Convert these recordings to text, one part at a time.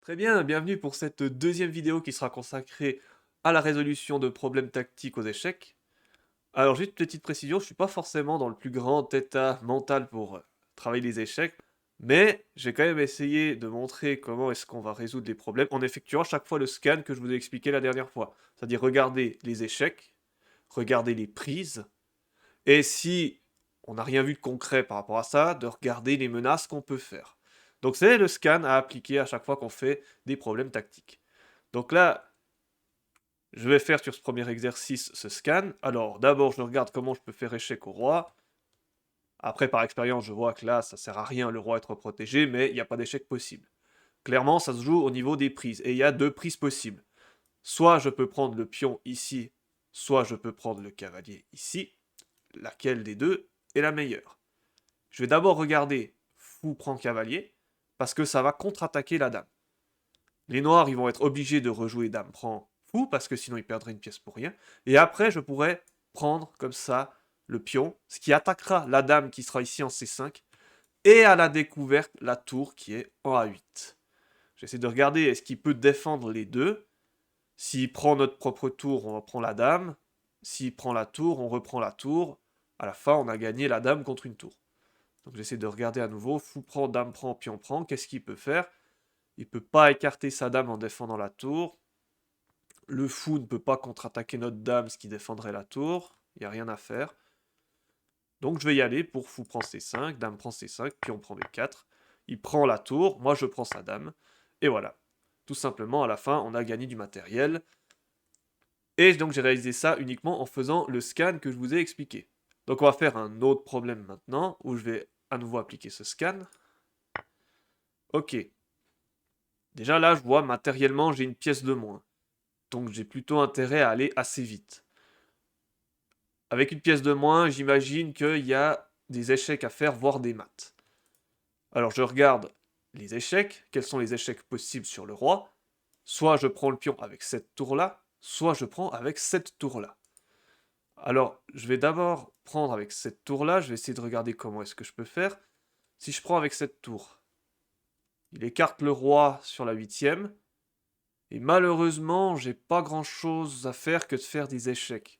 Très bien, bienvenue pour cette deuxième vidéo qui sera consacrée à la résolution de problèmes tactiques aux échecs. Alors juste une petite précision, je suis pas forcément dans le plus grand état mental pour travailler les échecs, mais j'ai quand même essayé de montrer comment est-ce qu'on va résoudre les problèmes en effectuant chaque fois le scan que je vous ai expliqué la dernière fois. C'est-à-dire regarder les échecs, regarder les prises, et si on n'a rien vu de concret par rapport à ça, de regarder les menaces qu'on peut faire. Donc c'est le scan à appliquer à chaque fois qu'on fait des problèmes tactiques. Donc là, je vais faire sur ce premier exercice ce scan. Alors d'abord, je regarde comment je peux faire échec au roi. Après, par expérience, je vois que là, ça sert à rien le roi être protégé, mais il n'y a pas d'échec possible. Clairement, ça se joue au niveau des prises, et il y a deux prises possibles. Soit je peux prendre le pion ici, soit je peux prendre le cavalier ici. Laquelle des deux est la meilleure? Je vais d'abord regarder fou prend cavalier, parce que ça va contre-attaquer la dame. Les noirs, ils vont être obligés de rejouer dame prend fou, parce que sinon ils perdraient une pièce pour rien. Et après, je pourrais prendre comme ça le pion, ce qui attaquera la dame qui sera ici en C5, et à la découverte, la tour qui est en A8. J'essaie de regarder est-ce qu'il peut défendre les deux. S'il prend notre propre tour, on reprend la dame. S'il prend la tour, on reprend la tour. À la fin, on a gagné la dame contre une tour. Donc j'essaie de regarder à nouveau. Fou prend, dame prend, pion prend. Qu'est-ce qu'il peut faire? Il peut pas écarter sa dame en défendant la tour. Le fou ne peut pas contre-attaquer notre dame, ce qui défendrait la tour. Il n'y a rien à faire. Donc je vais y aller pour fou prend C5, dame prend C5, pion prend B4. Il prend la tour, moi je prends sa dame. Et voilà. Tout simplement, à la fin, on a gagné du matériel. Et donc j'ai réalisé ça uniquement en faisant le scan que je vous ai expliqué. Donc on va faire un autre problème maintenant, où je vais à nouveau appliquer ce scan. Ok. Déjà là, je vois matériellement, j'ai une pièce de moins. Donc j'ai plutôt intérêt à aller assez vite. Avec une pièce de moins, j'imagine qu'il y a des échecs à faire, voire des maths. Alors je regarde les échecs, quels sont les échecs possibles sur le roi. Soit je prends le pion avec cette tour-là, soit je prends avec cette tour-là. Alors, je vais d'abord prendre avec cette tour-là, je vais essayer de regarder comment est-ce que je peux faire. Si je prends avec cette tour, il écarte le roi sur la huitième, et malheureusement, j'ai pas grand-chose à faire que de faire des échecs.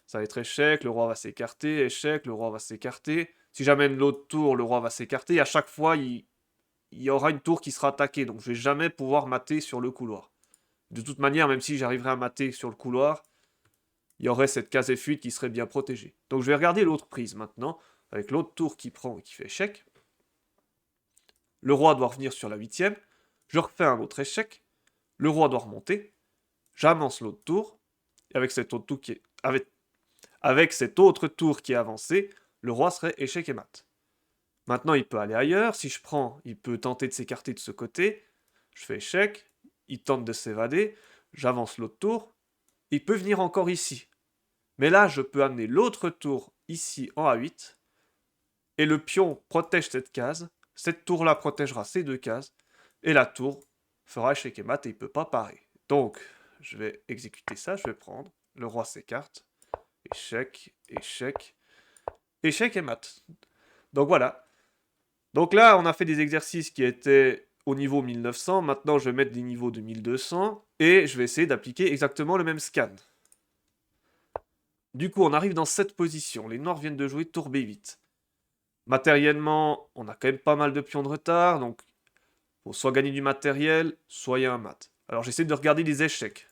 Ça va être échec, le roi va s'écarter, échec, le roi va s'écarter. Si j'amène l'autre tour, le roi va s'écarter, et à chaque fois, il y aura une tour qui sera attaquée, donc je vais jamais pouvoir mater sur le couloir. De toute manière, même si j'arriverais à mater sur le couloir, il y aurait cette case F8 qui serait bien protégée. Donc je vais regarder l'autre prise maintenant, avec l'autre tour qui prend et qui fait échec. Le roi doit revenir sur la huitième. Je refais un autre échec. Le roi doit remonter. J'avance l'autre tour. Et avec cette autre tour qui est, avec cette autre tour qui est avancée, le roi serait échec et mat. Maintenant, il peut aller ailleurs. Si je prends, il peut tenter de s'écarter de ce côté. Je fais échec. Il tente de s'évader. J'avance l'autre tour. Il peut venir encore ici. Mais là, je peux amener l'autre tour ici en A8. Et le pion protège cette case. Cette tour-là protégera ces deux cases. Et la tour fera échec et mat et il ne peut pas parer. Donc, je vais exécuter ça. Je vais prendre. Le roi s'écarte. Échec, échec, échec et mat. Donc voilà. Donc là, on a fait des exercices qui étaient au niveau 1900. Maintenant, je vais mettre des niveaux de 1200. Et je vais essayer d'appliquer exactement le même scan. Du coup, on arrive dans cette position. Les noirs viennent de jouer tour B8. Matériellement, on a quand même pas mal de pions de retard, donc faut soit gagner du matériel, soit il y a un mat. Alors j'essaie de regarder les échecs.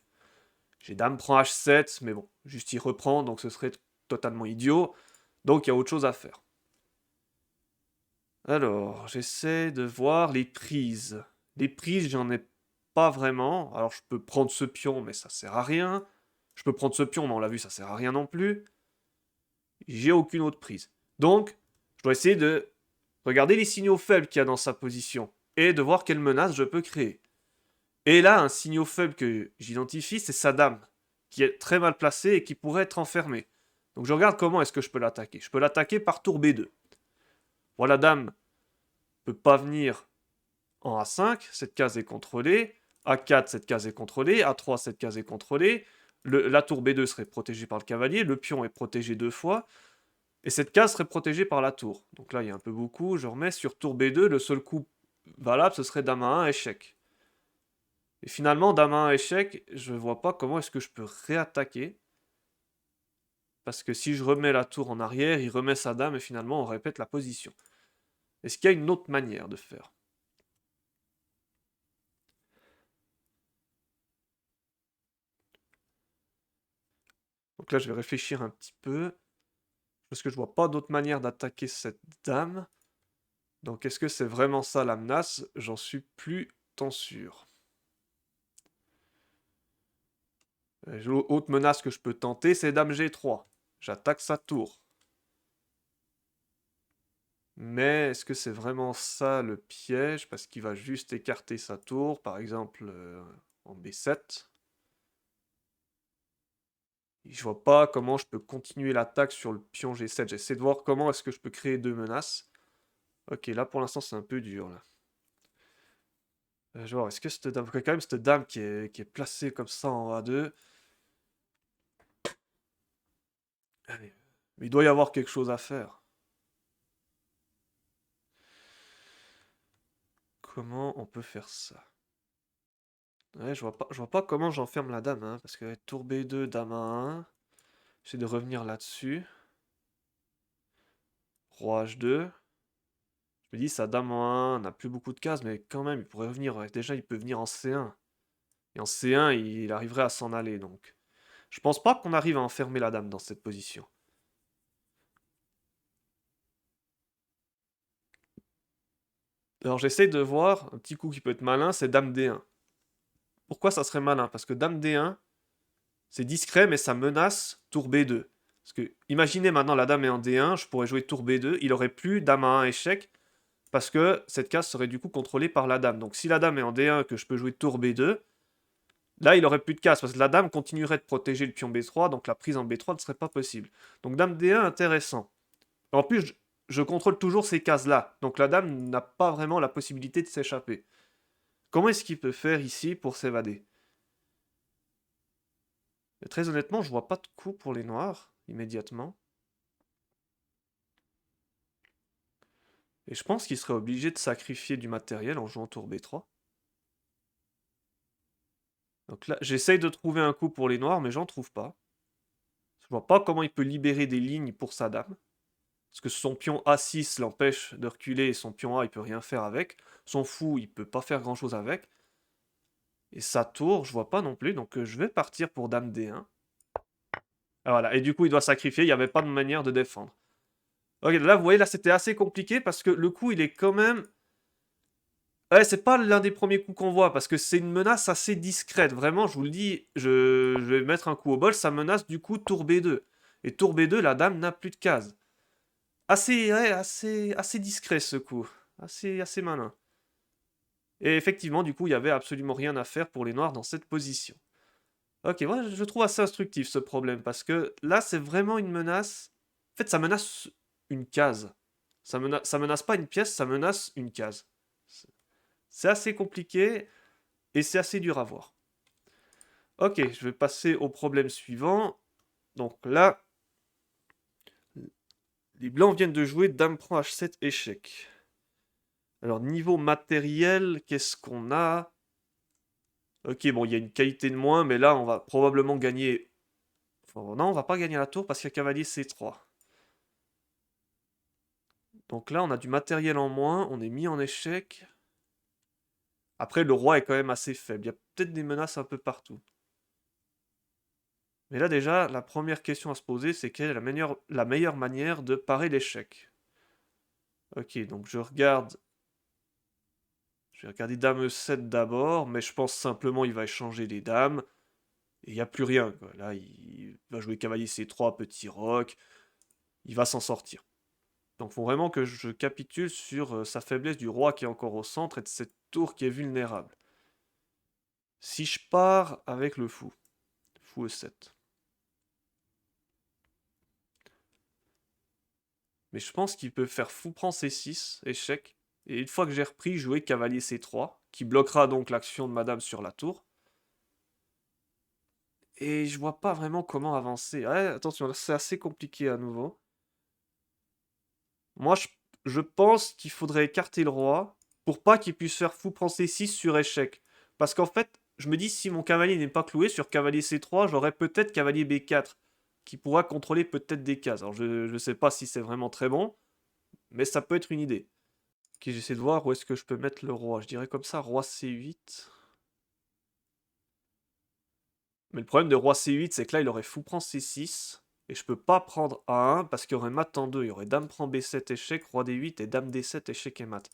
J'ai dame prend H7, mais bon, juste il reprend, donc ce serait totalement idiot. Donc il y a autre chose à faire. Alors, j'essaie de voir les prises. Les prises, j'en ai pas vraiment. Alors je peux prendre ce pion, mais ça sert à rien. Je peux prendre ce pion, mais on l'a vu, ça sert à rien non plus. J'ai aucune autre prise. Donc, je dois essayer de regarder les signaux faibles qu'il y a dans sa position et de voir quelle menace je peux créer. Et là, un signal faible que j'identifie, c'est sa dame, qui est très mal placée et qui pourrait être enfermée. Donc je regarde comment est-ce que je peux l'attaquer. Je peux l'attaquer par tour B2. Voilà, dame peut pas venir en A5, cette case est contrôlée. A4, cette case est contrôlée. A3, cette case est contrôlée. La tour B2 serait protégée par le cavalier. Le pion est protégé deux fois. Et cette case serait protégée par la tour. Donc là, il y a un peu beaucoup. Je remets sur tour B2. Le seul coup valable, ce serait dame à 1, échec. Et finalement, dame 1 échec, je vois pas comment est-ce que je peux réattaquer. Parce que si je remets la tour en arrière, il remet sa dame et finalement on répète la position. Est-ce qu'il y a une autre manière de faire? Donc là, je vais réfléchir un petit peu. Parce que je vois pas d'autre manière d'attaquer cette dame. Donc est-ce que c'est vraiment ça la menace? J'en suis plus tant sûr. Autre menace que je peux tenter, c'est dame G3. J'attaque sa tour. Mais est-ce que c'est vraiment ça le piège? Parce qu'il va juste écarter sa tour, par exemple en B7. Je vois pas comment je peux continuer l'attaque sur le pion G7. J'essaie de voir comment est-ce que je peux créer deux menaces. Ok, là pour l'instant c'est un peu dur là. Je vois, est-ce que cette dame, quand même cette dame qui est placée comme ça en A2. Allez. Mais il doit y avoir quelque chose à faire. Comment on peut faire ça? Ouais, je vois pas comment j'enferme la dame, hein, parce que tour B2, dame A1. J'essaie de revenir là-dessus. Roi H2. Je me dis, sa dame en 1 n'a plus beaucoup de cases, mais quand même, il pourrait revenir. Ouais, déjà, il peut venir en C1. Et en C1, il arriverait à s'en aller, donc. Je pense pas qu'on arrive à enfermer la dame dans cette position. Alors, j'essaie de voir, un petit coup qui peut être malin, c'est dame D1. Pourquoi ça serait malin? Parce que dame D1, c'est discret, mais ça menace tour B2. Parce que, imaginez maintenant, la dame est en D1, je pourrais jouer tour B2, il aurait plus dame A1 échec, parce que cette case serait du coup contrôlée par la dame. Donc si la dame est en D1 que je peux jouer tour B2, là il aurait plus de case, parce que la dame continuerait de protéger le pion B3, donc la prise en B3 ne serait pas possible. Donc dame D1, intéressant. En plus, je contrôle toujours ces cases-là, donc la dame n'a pas vraiment la possibilité de s'échapper. Comment est-ce qu'il peut faire ici pour s'évader? Très honnêtement, je vois pas de coup pour les noirs, immédiatement. Et je pense qu'il serait obligé de sacrifier du matériel en jouant tour B3. Donc là, j'essaye de trouver un coup pour les noirs, mais j'en trouve pas. Je vois pas comment il peut libérer des lignes pour sa dame. Parce que son pion A6 l'empêche de reculer et son pion A, il peut rien faire avec. Son fou, il peut pas faire grand chose avec. Et sa tour, je vois pas non plus, donc je vais partir pour dame D1. Ah, voilà, et du coup, il doit sacrifier, il n'y avait pas de manière de défendre. Ok, là, vous voyez, là, c'était assez compliqué parce que le coup, il est quand même. Ouais, c'est pas l'un des premiers coups qu'on voit parce que c'est une menace assez discrète. Vraiment, je vous le dis, je vais mettre un coup au bol, ça menace du coup tour B2. Et tour B2, la dame n'a plus de cases. Assez, ouais, assez discret ce coup. Assez malin. Et effectivement, du coup, il y avait absolument rien à faire pour les noirs dans cette position. Ok, moi je trouve assez instructif ce problème parce que là, c'est vraiment une menace. En fait, ça menace une case. Ça menace pas une pièce, ça menace une case. C'est assez compliqué et c'est assez dur à voir. Ok, je vais passer au problème suivant. Donc là, les blancs viennent de jouer dame prend H7 échec. Alors niveau matériel, qu'est-ce qu'on a? Ok, bon, il y a une qualité de moins, mais là, on va probablement gagner. Enfin, non, on va pas gagner la tour parce qu'il y a cavalier C3. Donc là, on a du matériel en moins, on est mis en échec. Après, le roi est quand même assez faible. Il y a peut-être des menaces un peu partout. Mais là, déjà, la première question à se poser, c'est quelle est la meilleure manière de parer l'échec? Ok, donc je vais regarder dame E7 d'abord, mais je pense simplement il va échanger les dames. Et il n'y a plus rien, quoi. Là, il va jouer cavalier C3, petit roc. Il va s'en sortir. Donc il faut vraiment que je capitule sur sa faiblesse du roi qui est encore au centre et de cette tour qui est vulnérable. Si je pars avec le fou, fou E7. Mais je pense qu'il peut faire fou prend C6, échec. Et une fois que j'ai repris, jouer cavalier C3, qui bloquera donc l'action de madame sur la tour. Et je vois pas vraiment comment avancer. Ouais, attention, c'est assez compliqué à nouveau. Moi, je pense qu'il faudrait écarter le roi pour pas qu'il puisse faire fou prend C6 sur échec. Parce qu'en fait, je me dis, si mon cavalier n'est pas cloué, sur cavalier C3, j'aurais peut-être cavalier B4, qui pourra contrôler peut-être des cases. Alors, je sais pas si c'est vraiment très bon, mais ça peut être une idée. Ok, j'essaie de voir où est-ce que je peux mettre le roi. Je dirais comme ça, roi C8. Mais le problème de roi C8, c'est que là, il aurait fou prend C6. Et je peux pas prendre A1 parce qu'il y aurait mat en 2. Il y aurait dame prend B7 échec, roi D8 et dame D7 échec et mat.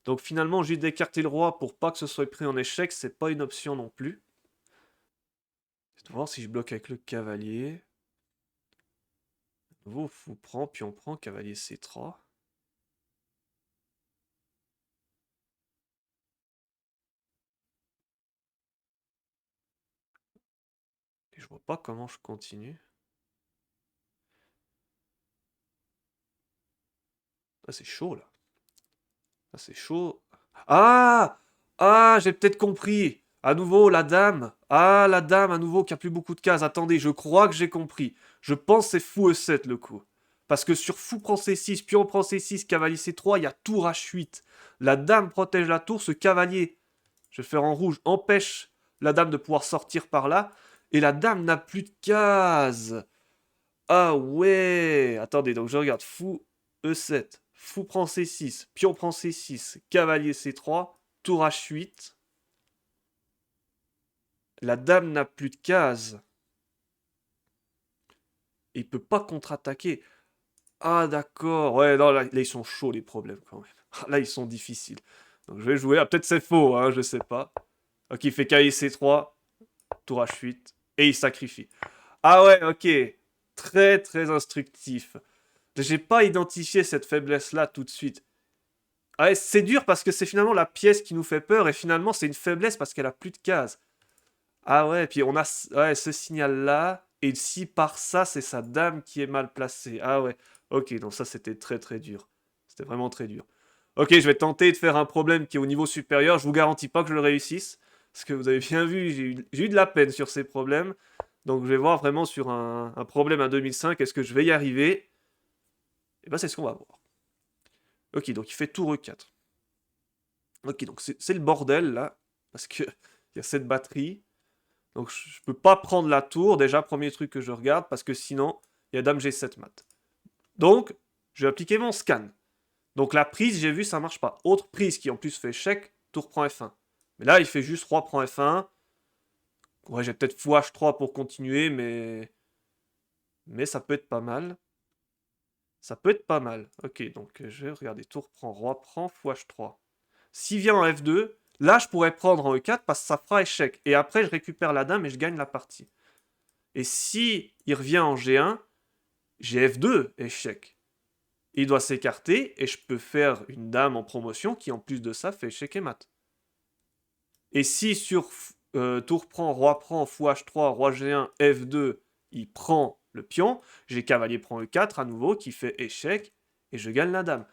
Donc finalement, juste d'écarter le roi pour pas que ce soit pris en échec, c'est pas une option non plus. Je vais voir si je bloque avec le cavalier. De nouveau, fou prend, puis on prend cavalier C3. Et je vois pas comment je continue. Ah, c'est chaud là. Ah, c'est chaud. Ah! Ah, j'ai peut-être compris. À nouveau, la dame. Ah, la dame, à nouveau, qui a plus beaucoup de cases. Attendez, je crois que j'ai compris. Je pense que c'est fou E7 le coup. Parce que sur fou prend C6, pion prend C6, cavalier C3, il y a tour H8. La dame protège la tour, ce cavalier, je vais faire en rouge, empêche la dame de pouvoir sortir par là. Et la dame n'a plus de cases. Ah ouais. Attendez, donc je regarde fou E7. Fou prend C6, pion prend C6, cavalier C3, tour H8. La dame n'a plus de cases. Et il peut pas contre-attaquer. Ah d'accord. Ouais, non, là, ils sont chauds les problèmes quand même. Là, ils sont difficiles. Donc je vais jouer. Ah, peut-être c'est faux, hein, je sais pas. Ok, il fait cavalier C3, tour H8, et il sacrifie. Ah ouais, ok. Très très instructif. J'ai pas identifié cette faiblesse-là tout de suite. Ah ouais, c'est dur parce que c'est finalement la pièce qui nous fait peur et finalement c'est une faiblesse parce qu'elle a plus de cases. Ah ouais, puis on a ouais, ce signal-là et si par ça c'est sa dame qui est mal placée. Ah ouais, ok, donc ça c'était très très dur. C'était vraiment très dur. Ok, je vais tenter de faire un problème qui est au niveau supérieur. Je vous garantis pas que je le réussisse parce que vous avez bien vu, j'ai eu de la peine sur ces problèmes. Donc je vais voir vraiment sur un problème à 2005, est-ce que je vais y arriver? Et ben c'est ce qu'on va voir. Ok, donc il fait tour E4. Ok, donc c'est le bordel là, parce que il y a cette batterie. Donc je peux pas prendre la tour, déjà premier truc que je regarde, parce que sinon il y a dame G7 mat. Donc je vais appliquer mon scan. Donc la prise, j'ai vu, ça marche pas. Autre prise qui en plus fait échec, tour prend F1. Mais là il fait juste roi prend F1. Ouais, j'ai peut-être fou H3 pour continuer, mais ça peut être pas mal. Ça peut être pas mal. Ok, donc je vais regarder tour prend, roi prend, fou H3. S'il vient en F2, là, je pourrais prendre en E4 parce que ça fera échec. Et après, je récupère la dame et je gagne la partie. Et si il revient en G1, j'ai F2, échec. Il doit s'écarter et je peux faire une dame en promotion qui, en plus de ça, fait échec et mat. Et si sur tour prend, fou H3, roi G1, F2, il prend le pion, j'ai cavalier prend E4 à nouveau qui fait échec et je gagne la dame.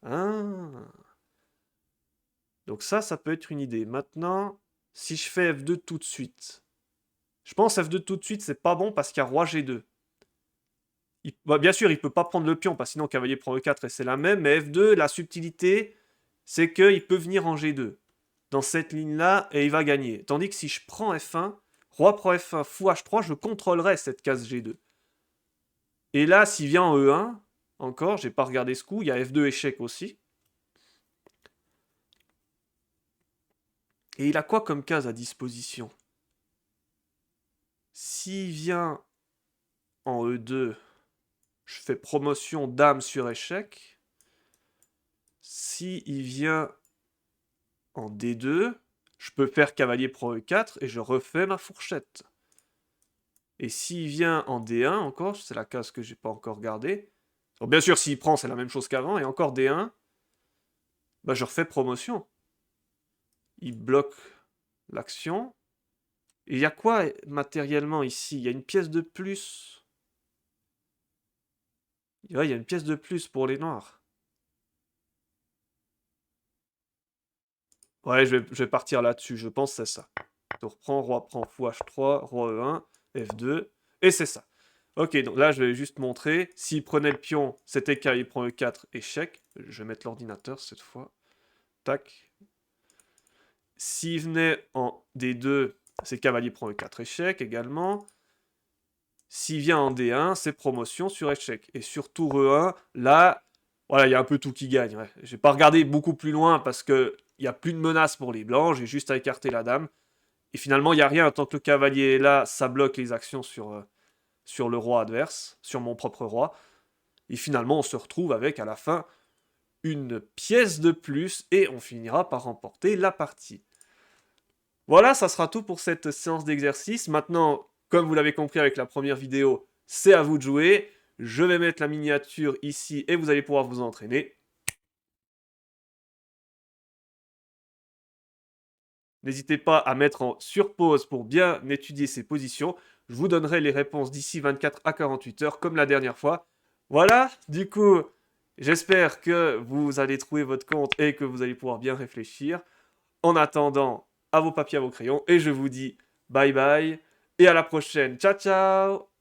Ah. Donc ça peut être une idée. Maintenant, si je fais F2 tout de suite, je pense F2 tout de suite, c'est pas bon parce qu'il y a roi G2. Bah, bien sûr, il peut pas prendre le pion parce que sinon cavalier prend E4 et c'est la même, mais F2, la subtilité, c'est qu'il peut venir en G2 dans cette ligne-là et il va gagner. Tandis que si je prends F1, roi prend F1, fou H3, je contrôlerai cette case G2. Et là, s'il vient en E1, encore, j'ai pas regardé ce coup, il y a F2 échec aussi. Et il a quoi comme case à disposition? S'il vient en E2, je fais promotion dame sur échec. Si il vient en D2, je peux faire cavalier pro E4 et je refais ma fourchette. Et s'il vient en D1 encore, c'est la case que j'ai pas encore gardée. Donc bien sûr, s'il prend, c'est la même chose qu'avant. Et encore D1, bah, je refais promotion. Il bloque l'action. Et il y a quoi matériellement ici? Il y a une pièce de plus. Ouais, il y a une pièce de plus pour les noirs. Ouais, je vais partir là-dessus, je pense que c'est ça. Tour prend, fou H3, roi E1, F2, et c'est ça. Ok, donc là je vais juste montrer, s'il prenait le pion, c'était K, il prend E4, échec. Je vais mettre l'ordinateur cette fois. Tac. S'il venait en D2, c'est cavalier prend E4 échec également. S'il vient en D1, c'est promotion sur échec. Et sur tour E1, là, voilà, il y a un peu tout qui gagne. Ouais. J'ai pas regardé beaucoup plus loin parce que il n'y a plus de menace pour les blancs, j'ai juste à écarter la dame. Et finalement, il n'y a rien, tant que le cavalier est là, ça bloque les actions sur le roi adverse, sur mon propre roi. Et finalement, on se retrouve avec, à la fin, une pièce de plus, et on finira par remporter la partie. Voilà, ça sera tout pour cette séance d'exercice. Maintenant, comme vous l'avez compris avec la première vidéo, c'est à vous de jouer. Je vais mettre la miniature ici, et vous allez pouvoir vous entraîner. N'hésitez pas à mettre en sur pause pour bien étudier ces positions. Je vous donnerai les réponses d'ici 24 à 48 heures, comme la dernière fois. Voilà, du coup, j'espère que vous allez trouver votre compte et que vous allez pouvoir bien réfléchir. En attendant, à vos papiers, à vos crayons, et je vous dis bye bye, et à la prochaine. Ciao, ciao!